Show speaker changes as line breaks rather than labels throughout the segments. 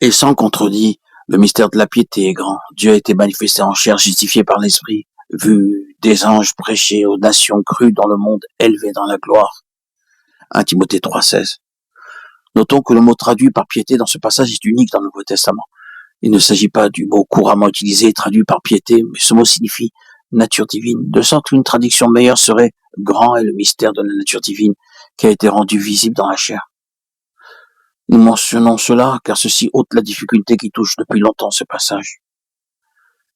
Et sans contredit, le mystère de la piété est grand. Dieu a été manifesté en chair, justifié par l'Esprit, vu des anges prêcher aux nations crues dans le monde, élevé dans la gloire. 1 Timothée 3,16. Notons que le mot traduit par piété dans ce passage est unique dans le Nouveau Testament. Il ne s'agit pas du mot couramment utilisé et traduit par piété, mais ce mot signifie nature divine, de sorte qu'une traduction meilleure serait grand est le mystère de la nature divine qui a été rendu visible dans la chair. Nous mentionnons cela car ceci ôte la difficulté qui touche depuis longtemps ce passage.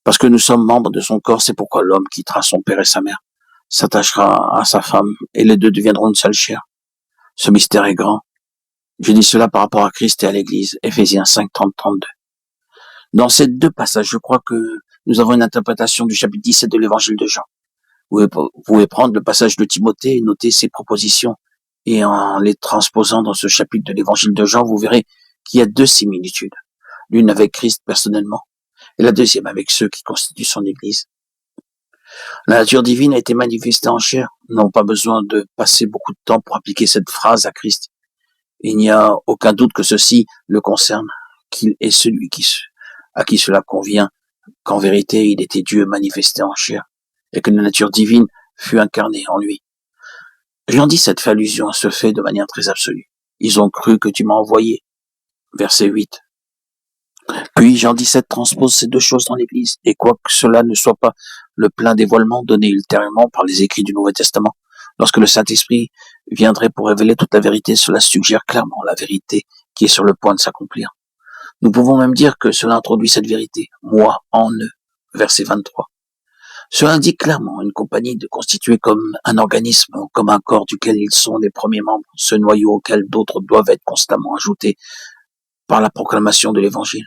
Parce que nous sommes membres de son corps, c'est pourquoi l'homme quittera son père et sa mère, s'attachera à sa femme et les deux deviendront une seule chair. Ce mystère est grand. Je dis cela par rapport à Christ et à l'Église, Éphésiens 5, 30, 32. Dans ces deux passages, je crois que nous avons une interprétation du chapitre 17 de l'évangile de Jean. Vous pouvez prendre le passage de Timothée et noter ses propositions. Et en les transposant dans ce chapitre de l'évangile de Jean, vous verrez qu'il y a deux similitudes. L'une avec Christ personnellement, et la deuxième avec ceux qui constituent son Église. La nature divine a été manifestée en chair. Nous n'avons pas besoin de passer beaucoup de temps pour appliquer cette phrase à Christ. Il n'y a aucun doute que ceci le concerne, qu'il est celui à qui cela convient, qu'en vérité il était Dieu manifesté en chair, et que la nature divine fut incarnée en lui. Jean 17 fait allusion à ce fait de manière très absolue. Ils ont cru que tu m'as envoyé. Verset 8. Puis Jean 17 transpose ces deux choses dans l'Église, et quoique cela ne soit pas le plein dévoilement donné ultérieurement par les écrits du Nouveau Testament, lorsque le Saint-Esprit viendrait pour révéler toute la vérité, cela suggère clairement la vérité qui est sur le point de s'accomplir. Nous pouvons même dire que cela introduit cette vérité, moi en eux, verset 23. Cela indique clairement une compagnie constituée comme un organisme, comme un corps duquel ils sont les premiers membres, ce noyau auquel d'autres doivent être constamment ajoutés par la proclamation de l'Évangile.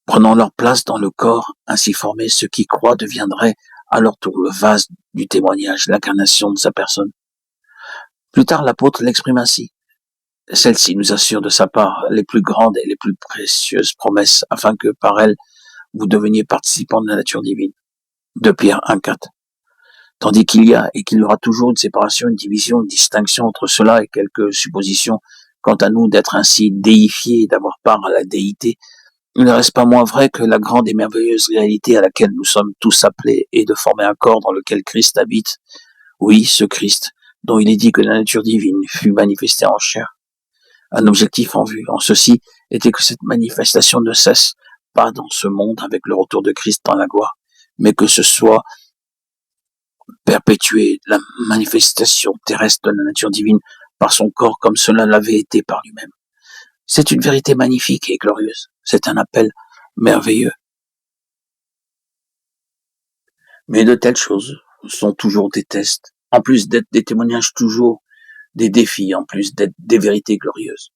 Prenant leur place dans le corps ainsi formé, ceux qui croient deviendraient à leur tour le vase du témoignage, l'incarnation de sa personne. Plus tard, l'apôtre l'exprime ainsi. Celle-ci nous assure de sa part les plus grandes et les plus précieuses promesses, afin que par elles, vous deveniez participants de la nature divine. 2 Pierre 1, 4. Tandis qu'il y a et qu'il y aura toujours une séparation, une division, une distinction entre cela et quelques suppositions quant à nous d'être ainsi déifiés et d'avoir part à la déité, il ne reste pas moins vrai que la grande et merveilleuse réalité à laquelle nous sommes tous appelés est de former un corps dans lequel Christ habite. Oui, ce Christ, dont il est dit que la nature divine fut manifestée en chair. Un objectif en vue, en ceci, était que cette manifestation ne cesse pas dans ce monde avec le retour de Christ dans la gloire, mais que ce soit perpétuer la manifestation terrestre de la nature divine par son corps comme cela l'avait été par lui-même. C'est une vérité magnifique et glorieuse. C'est un appel merveilleux. Mais de telles choses sont toujours des tests. En plus d'être des témoignages, toujours des défis, en plus d'être des vérités glorieuses.